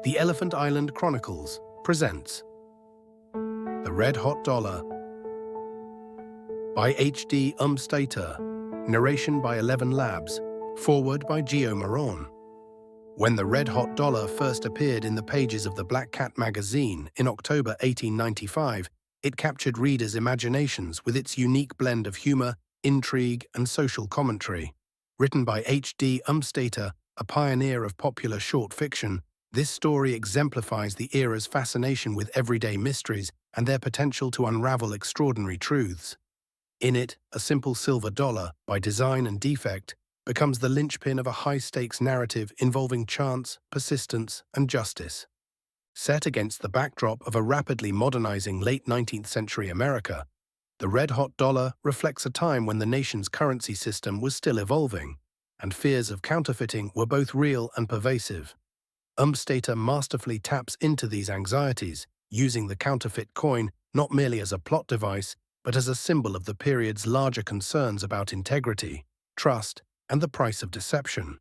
The Elephant Island Chronicles presents The Red Hot Dollar by H.D. Umbstaetter, narration by 11 Labs, foreword by Gio Maron. When the Red Hot Dollar first appeared in the pages of the Black Cat magazine in October 1895, it captured readers' imaginations with its unique blend of humor, intrigue, and social commentary. Written by H.D. Umbstaetter, a pioneer of popular short fiction, this story exemplifies the era's fascination with everyday mysteries and their potential to unravel extraordinary truths. In it, a simple silver dollar, by design and defect, becomes the linchpin of a high-stakes narrative involving chance, persistence, and justice. Set against the backdrop of a rapidly modernizing late 19th century America, the red-hot dollar reflects a time when the nation's currency system was still evolving, and fears of counterfeiting were both real and pervasive. Umbstaetter masterfully taps into these anxieties, using the counterfeit coin not merely as a plot device, but as a symbol of the period's larger concerns about integrity, trust, and the price of deception.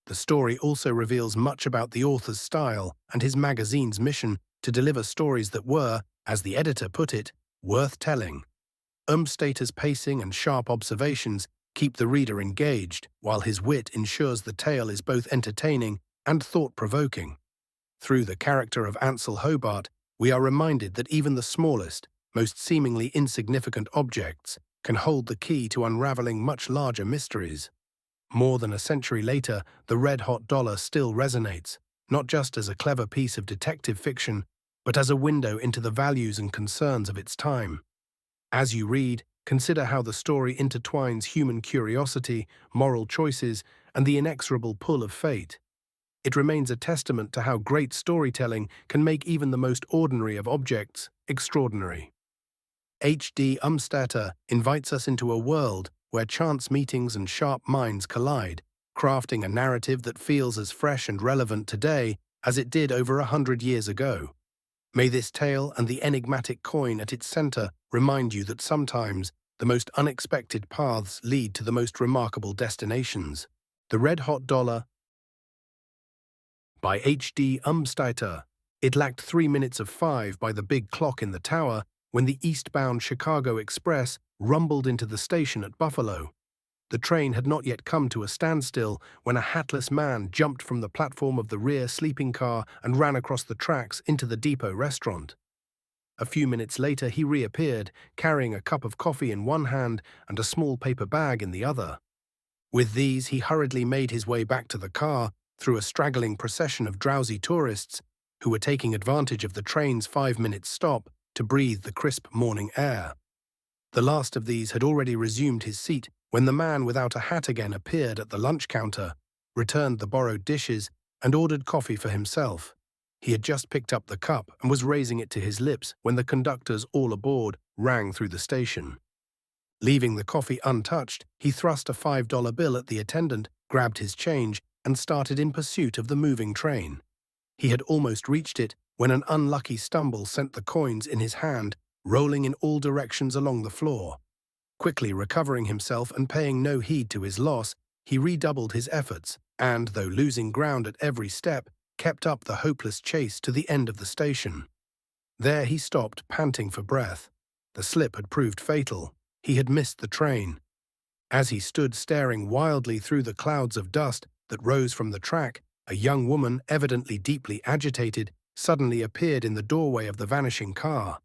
The story also reveals much about the author's style and his magazine's mission to deliver stories that were, as the editor put it, worth telling. Umbstaetter's pacing and sharp observations keep the reader engaged, while his wit ensures the tale is both entertaining and thought-provoking. Through the character of Ansel Hobart, we are reminded that even the smallest, most seemingly insignificant objects can hold the key to unraveling much larger mysteries. More than a century later, the red-hot dollar still resonates, not just as a clever piece of detective fiction, but as a window into the values and concerns of its time. As you read, consider how the story intertwines human curiosity, moral choices, and the inexorable pull of fate. It remains a testament to how great storytelling can make even the most ordinary of objects extraordinary. H.D. Umbstaetter invites us into a world where chance meetings and sharp minds collide, crafting a narrative that feels as fresh and relevant today as it did over 100 years ago. May this tale and the enigmatic coin at its center remind you that sometimes the most unexpected paths lead to the most remarkable destinations. The Red-Hot Dollar by H.D. Umbstaetter. It lacked 3 minutes of 5 by the big clock in the tower when the eastbound Chicago Express rumbled into the station at Buffalo. The train had not yet come to a standstill when a hatless man jumped from the platform of the rear sleeping car and ran across the tracks into the depot restaurant. A few minutes later he reappeared, carrying a cup of coffee in one hand and a small paper bag in the other. With these he hurriedly made his way back to the car, through a straggling procession of drowsy tourists who were taking advantage of the train's 5-minute stop to breathe the crisp morning air. The last of these had already resumed his seat when the man without a hat again appeared at the lunch counter, returned the borrowed dishes, and ordered coffee for himself. He had just picked up the cup and was raising it to his lips when the conductor's "all aboard" rang through the station. Leaving the coffee untouched, he thrust a $5 bill at the attendant, grabbed his change, and started in pursuit of the moving train. He had almost reached it when an unlucky stumble sent the coins in his hand rolling in all directions along the floor. Quickly recovering himself and paying no heed to his loss, he redoubled his efforts and, though losing ground at every step, kept up the hopeless chase to the end of the station. There he stopped, panting for breath. The slip had proved fatal. He had missed the train. As he stood staring wildly through the clouds of dust that rose from the track, a young woman, evidently deeply agitated, suddenly appeared in the doorway of the vanishing car.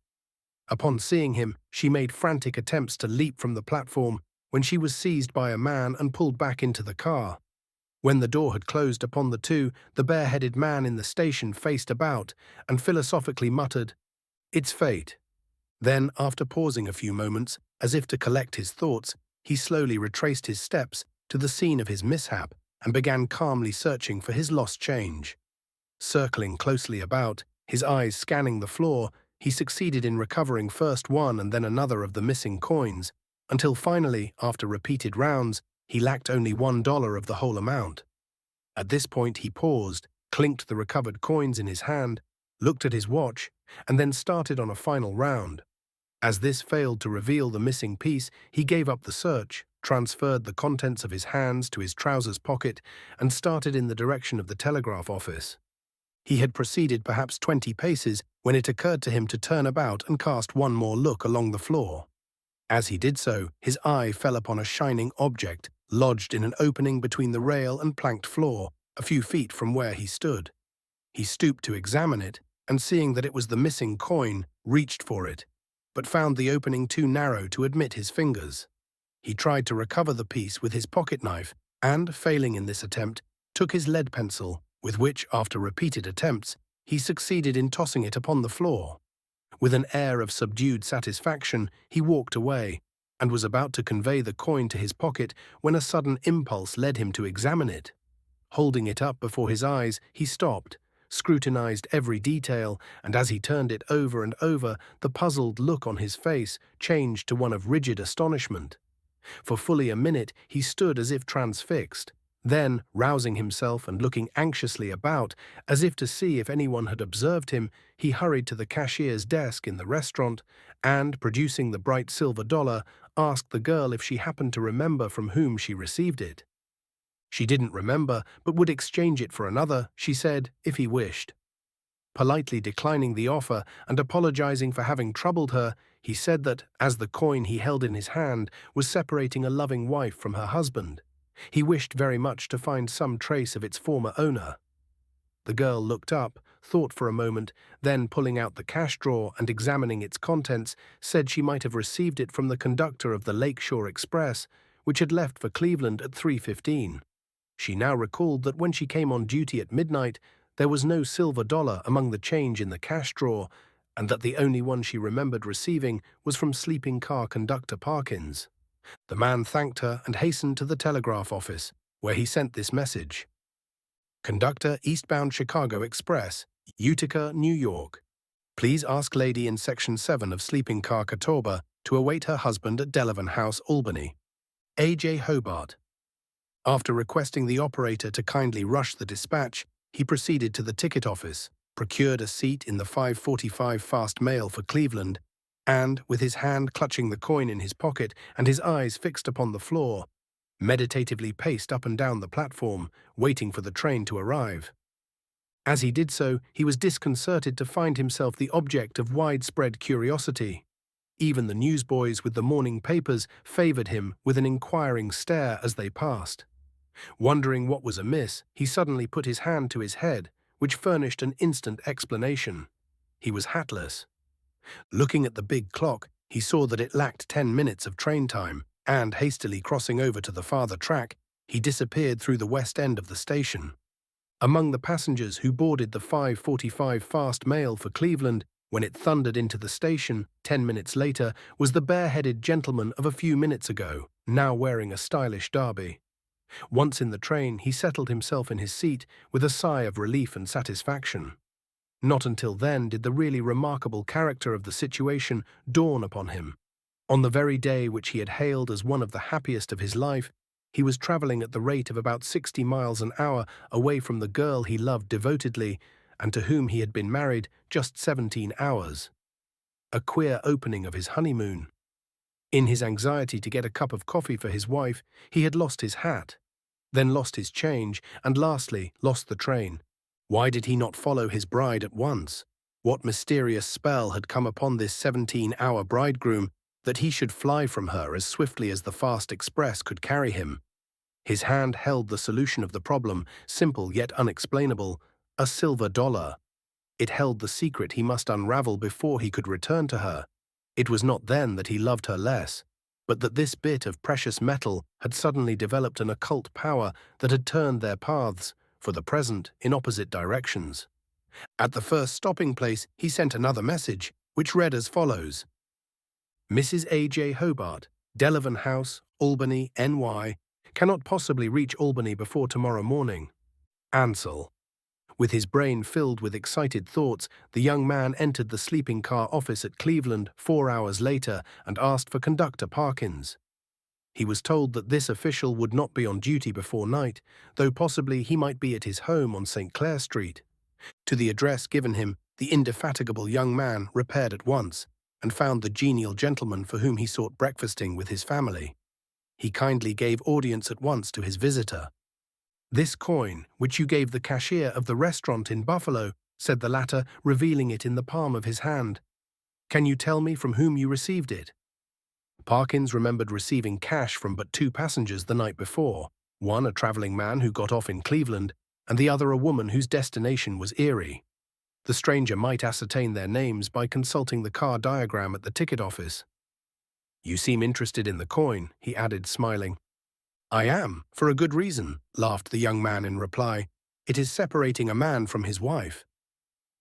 Upon seeing him, she made frantic attempts to leap from the platform when she was seized by a man and pulled back into the car. When the door had closed upon the two, the bare-headed man in the station faced about and philosophically muttered, "It's fate." Then, after pausing a few moments, as if to collect his thoughts, he slowly retraced his steps to the scene of his mishap and began calmly searching for his lost change. Circling closely about, his eyes scanning the floor, he succeeded in recovering first one and then another of the missing coins, until finally, after repeated rounds, he lacked only $1 of the whole amount. At this point he paused, clinked the recovered coins in his hand, looked at his watch, and then started on a final round. As this failed to reveal the missing piece, he gave up the search, transferred the contents of his hands to his trousers pocket, and started in the direction of the telegraph office. He had proceeded perhaps 20 paces when it occurred to him to turn about and cast one more look along the floor. As he did so, his eye fell upon a shining object lodged in an opening between the rail and planked floor, a few feet from where he stood. He stooped to examine it, and seeing that it was the missing coin, reached for it, but found the opening too narrow to admit his fingers. He tried to recover the piece with his pocket knife, and, failing in this attempt, took his lead pencil, with which, after repeated attempts, he succeeded in tossing it upon the floor. With an air of subdued satisfaction, he walked away, and was about to convey the coin to his pocket when a sudden impulse led him to examine it. Holding it up before his eyes, he stopped, scrutinized every detail, and as he turned it over and over, the puzzled look on his face changed to one of rigid astonishment. For fully a minute he stood as if transfixed. Then, rousing himself and looking anxiously about, as if to see if anyone had observed him, he hurried to the cashier's desk in the restaurant and, producing the bright silver dollar, asked the girl if she happened to remember from whom she received it. She didn't remember, but would exchange it for another, she said, if he wished. Politely declining the offer and apologizing for having troubled her, he said that, as the coin he held in his hand was separating a loving wife from her husband, he wished very much to find some trace of its former owner. The girl looked up, thought for a moment, then pulling out the cash drawer and examining its contents, said she might have received it from the conductor of the Lakeshore Express, which had left for Cleveland at 3:15. She now recalled that when she came on duty at midnight, there was no silver dollar among the change in the cash drawer, and that the only one she remembered receiving was from sleeping car conductor Parkins. The man thanked her and hastened to the telegraph office, where he sent this message. Conductor eastbound Chicago Express, Utica, New York. Please ask lady in Section 7 of sleeping car Catawba to await her husband at Delavan House, Albany. A.J. Hobart. After requesting the operator to kindly rush the dispatch, he proceeded to the ticket office, procured a seat in the 5:45 fast mail for Cleveland, and, with his hand clutching the coin in his pocket and his eyes fixed upon the floor, meditatively paced up and down the platform, waiting for the train to arrive. As he did so, he was disconcerted to find himself the object of widespread curiosity. Even the newsboys with the morning papers favored him with an inquiring stare as they passed. Wondering what was amiss, he suddenly put his hand to his head, which furnished an instant explanation. He was hatless. Looking at the big clock, he saw that it lacked 10 minutes of train time, and, hastily crossing over to the farther track, he disappeared through the west end of the station. Among the passengers who boarded the 5:45 fast mail for Cleveland when it thundered into the station 10 minutes later was the bare-headed gentleman of a few minutes ago, now wearing a stylish derby. Once in the train, he settled himself in his seat with a sigh of relief and satisfaction. Not until then did the really remarkable character of the situation dawn upon him. On the very day which he had hailed as one of the happiest of his life, he was traveling at the rate of about 60 miles an hour away from the girl he loved devotedly and to whom he had been married just 17 hours. A queer opening of his honeymoon. In his anxiety to get a cup of coffee for his wife, he had lost his hat, then lost his change, and lastly lost the train. Why did he not follow his bride at once? What mysterious spell had come upon this 17-hour bridegroom that he should fly from her as swiftly as the fast express could carry him? His hand held the solution of the problem, simple yet unexplainable, a silver dollar. It held the secret he must unravel before he could return to her. It was not then that he loved her less, but that this bit of precious metal had suddenly developed an occult power that had turned their paths, for the present, in opposite directions. At the first stopping place, he sent another message, which read as follows. Mrs. A.J. Hobart, Delavan House, Albany, N.Y., cannot possibly reach Albany before tomorrow morning. Ansel. With his brain filled with excited thoughts, the young man entered the sleeping car office at Cleveland 4 hours later and asked for conductor Parkins. He was told that this official would not be on duty before night, though possibly he might be at his home on St. Clair Street. To the address given him, the indefatigable young man repaired at once and found the genial gentleman for whom he sought breakfasting with his family. He kindly gave audience at once to his visitor. "This coin, which you gave the cashier of the restaurant in Buffalo," said the latter, revealing it in the palm of his hand. "Can you tell me from whom you received it?" Parkins remembered receiving cash from but two passengers the night before, one a traveling man who got off in Cleveland, and the other a woman whose destination was Erie. The stranger might ascertain their names by consulting the car diagram at the ticket office. "You seem interested in the coin," he added, smiling. "I am, for a good reason," laughed the young man in reply. "It is separating a man from his wife."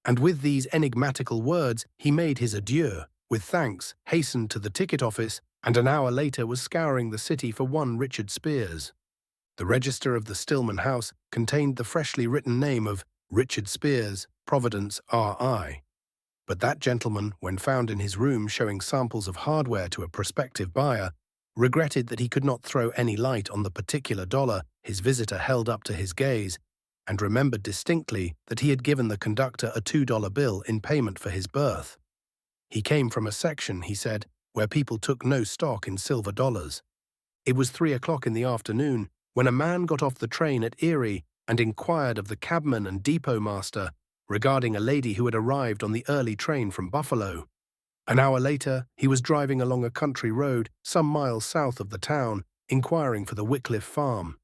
And with these enigmatical words, he made his adieu, with thanks, hastened to the ticket office, and an hour later was scouring the city for one Richard Spears. The register of the Stillman house contained the freshly written name of Richard Spears, Providence, R.I. But that gentleman, when found in his room showing samples of hardware to a prospective buyer, regretted that he could not throw any light on the particular dollar his visitor held up to his gaze, and remembered distinctly that he had given the conductor a $2 bill in payment for his berth. He came from a section, he said, where people took no stock in silver dollars. It was 3 o'clock in the afternoon when a man got off the train at Erie and inquired of the cabman and depot master regarding a lady who had arrived on the early train from Buffalo. An hour later, he was driving along a country road some miles south of the town, inquiring for the Wycliffe farm.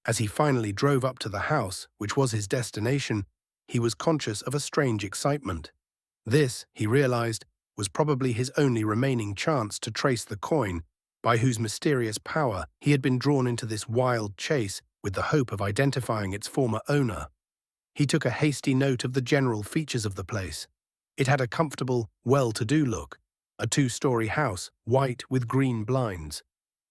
As he finally drove up to the house, which was his destination, he was conscious of a strange excitement. This, he realized, was probably his only remaining chance to trace the coin, by whose mysterious power he had been drawn into this wild chase with the hope of identifying its former owner. He took a hasty note of the general features of the place. It had a comfortable, well-to-do look, a 2-story house, white with green blinds.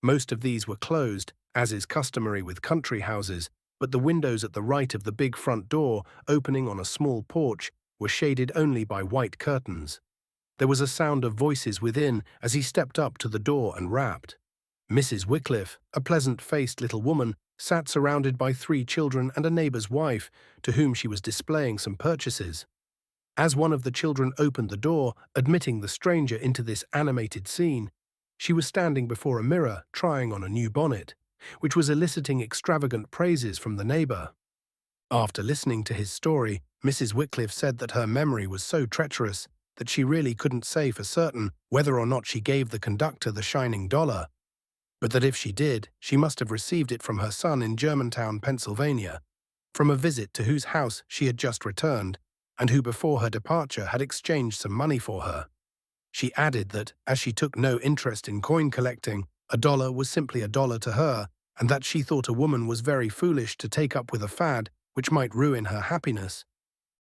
Most of these were closed, as is customary with country houses, but the windows at the right of the big front door, opening on a small porch, were shaded only by white curtains. There was a sound of voices within as he stepped up to the door and rapped. Mrs. Wycliffe, a pleasant-faced little woman, sat surrounded by 3 children and a neighbor's wife, to whom she was displaying some purchases. As one of the children opened the door, admitting the stranger into this animated scene, she was standing before a mirror trying on a new bonnet, which was eliciting extravagant praises from the neighbor. After listening to his story, Mrs. Wycliffe said that her memory was so treacherous that she really couldn't say for certain whether or not she gave the conductor the shining dollar, but that if she did, she must have received it from her son in Germantown, Pennsylvania, from a visit to whose house she had just returned, and who before her departure had exchanged some money for her. She added that, as she took no interest in coin collecting, a dollar was simply a dollar to her, and that she thought a woman was very foolish to take up with a fad which might ruin her happiness.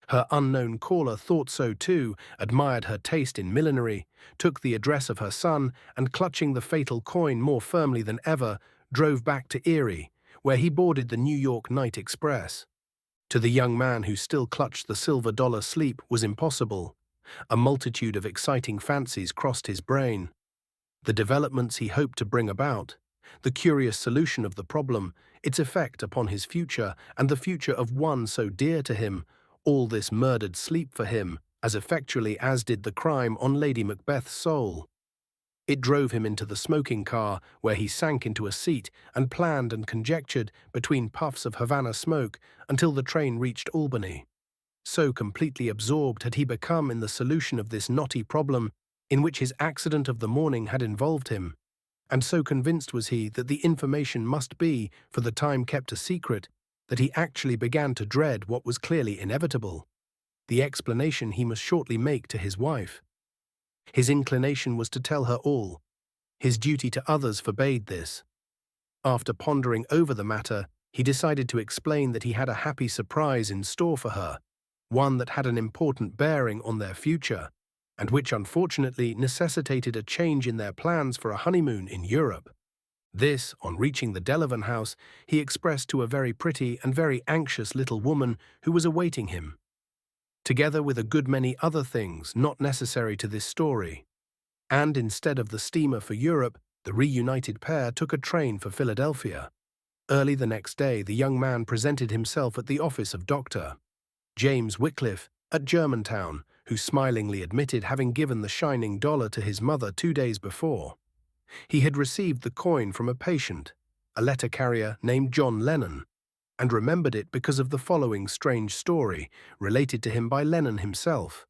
Her unknown caller thought so too, admired her taste in millinery, took the address of her son, and clutching the fatal coin more firmly than ever, drove back to Erie, where he boarded the New York night express. To the young man who still clutched the silver dollar, sleep was impossible. A multitude of exciting fancies crossed his brain. The developments he hoped to bring about, the curious solution of the problem, its effect upon his future and the future of one so dear to him, all this murdered sleep for him, as effectually as did the crime on Lady Macbeth's soul. It drove him into the smoking car, where he sank into a seat and planned and conjectured between puffs of Havana smoke until the train reached Albany. So completely absorbed had he become in the solution of this knotty problem in which his accident of the morning had involved him, and so convinced was he that the information must be, for the time, kept a secret, that he actually began to dread what was clearly inevitable, the explanation he must shortly make to his wife. His inclination was to tell her all. His duty to others forbade this. After pondering over the matter, he decided to explain that he had a happy surprise in store for her, one that had an important bearing on their future, and which unfortunately necessitated a change in their plans for a honeymoon in Europe. This, on reaching the Delavan house, he expressed to a very pretty and very anxious little woman who was awaiting him, together with a good many other things not necessary to this story. And instead of the steamer for Europe, the reunited pair took a train for Philadelphia. Early the next day, the young man presented himself at the office of Dr. James Wycliffe at Germantown, who smilingly admitted having given the shining dollar to his mother 2 days before. He had received the coin from a patient, a letter carrier named John Lennon, and remembered it because of the following strange story, related to him by Lennon himself.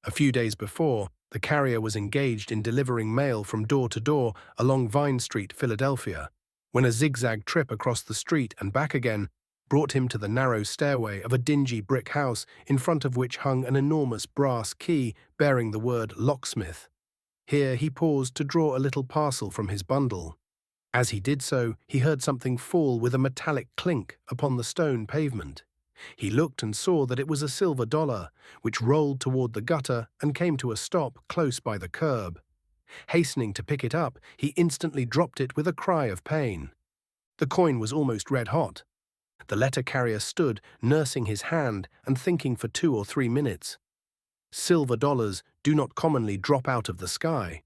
A few days before, the carrier was engaged in delivering mail from door to door along Vine Street, Philadelphia, when a zigzag trip across the street and back again brought him to the narrow stairway of a dingy brick house in front of which hung an enormous brass key bearing the word locksmith. Here he paused to draw a little parcel from his bundle. As he did so, he heard something fall with a metallic clink upon the stone pavement. He looked and saw that it was a silver dollar, which rolled toward the gutter and came to a stop close by the curb. Hastening to pick it up, he instantly dropped it with a cry of pain. The coin was almost red-hot. The letter carrier stood, nursing his hand and thinking for 2 or 3 minutes. Silver dollars do not commonly drop out of the sky,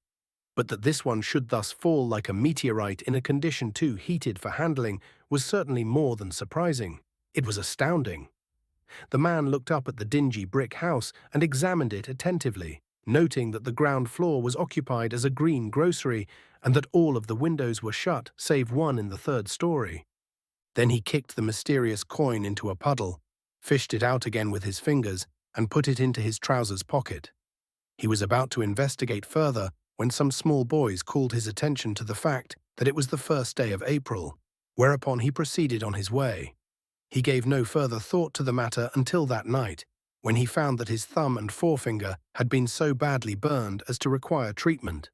but that this one should thus fall like a meteorite in a condition too heated for handling was certainly more than surprising. It was astounding. The man looked up at the dingy brick house and examined it attentively, noting that the ground floor was occupied as a green grocery and that all of the windows were shut save one in the 3rd story. Then he kicked the mysterious coin into a puddle, fished it out again with his fingers, and put it into his trousers pocket. He was about to investigate further when some small boys called his attention to the fact that it was the 1st day of April, whereupon he proceeded on his way. He gave no further thought to the matter until that night, when he found that his thumb and forefinger had been so badly burned as to require treatment.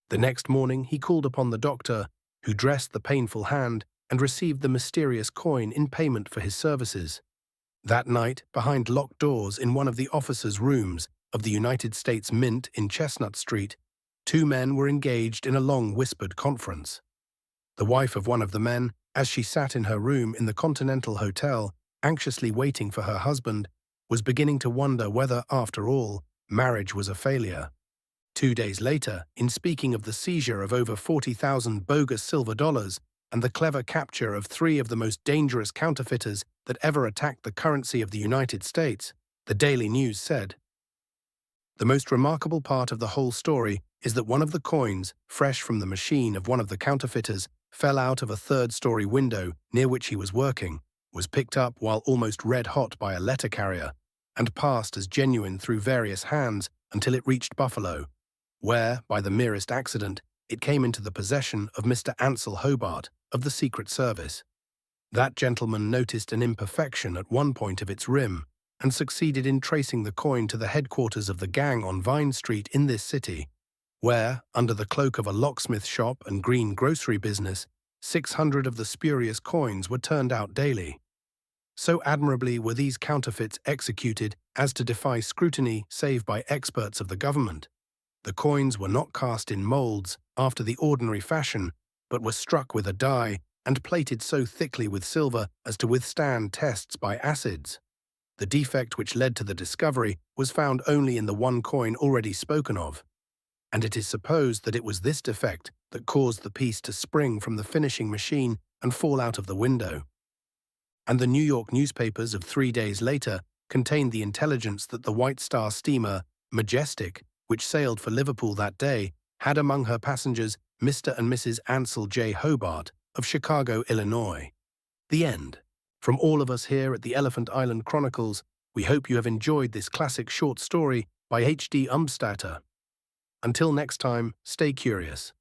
The next morning he called upon the doctor, who dressed the painful hand and received the mysterious coin in payment for his services. That night, behind locked doors in one of the officers' rooms of the United States Mint in Chestnut Street, 2 men were engaged in a long whispered conference. The wife of one of the men, as she sat in her room in the Continental Hotel, anxiously waiting for her husband, was beginning to wonder whether, after all, marriage was a failure. 2 days later, in speaking of the seizure of over 40,000 bogus silver dollars and the clever capture of 3 of the most dangerous counterfeiters that ever attacked the currency of the United States, the Daily News said, "The most remarkable part of the whole story is that one of the coins, fresh from the machine of one of the counterfeiters, fell out of a 3rd-story window near which he was working, was picked up while almost red-hot by a letter carrier, and passed as genuine through various hands until it reached Buffalo, where, by the merest accident, it came into the possession of Mr. Ansel Hobart of the Secret Service. That gentleman noticed an imperfection at one point of its rim and succeeded in tracing the coin to the headquarters of the gang on Vine Street in this city, where, under the cloak of a locksmith shop and green grocery business, 600 of the spurious coins were turned out daily. So admirably were these counterfeits executed as to defy scrutiny save by experts of the government. The coins were not cast in molds after the ordinary fashion, but were struck with a die and plated so thickly with silver as to withstand tests by acids. The defect which led to the discovery was found only in the one coin already spoken of, and it is supposed that it was this defect that caused the piece to spring from the finishing machine and fall out of the window. And the New York newspapers of 3 days later contained the intelligence that the White Star steamer, Majestic, which sailed for Liverpool that day, had among her passengers Mr. and Mrs. Ansel J. Hobart of Chicago, Illinois. The end. From all of us here at the Elephant Island Chronicles, we hope you have enjoyed this classic short story by H.D. Umbstaetter. Until next time, stay curious.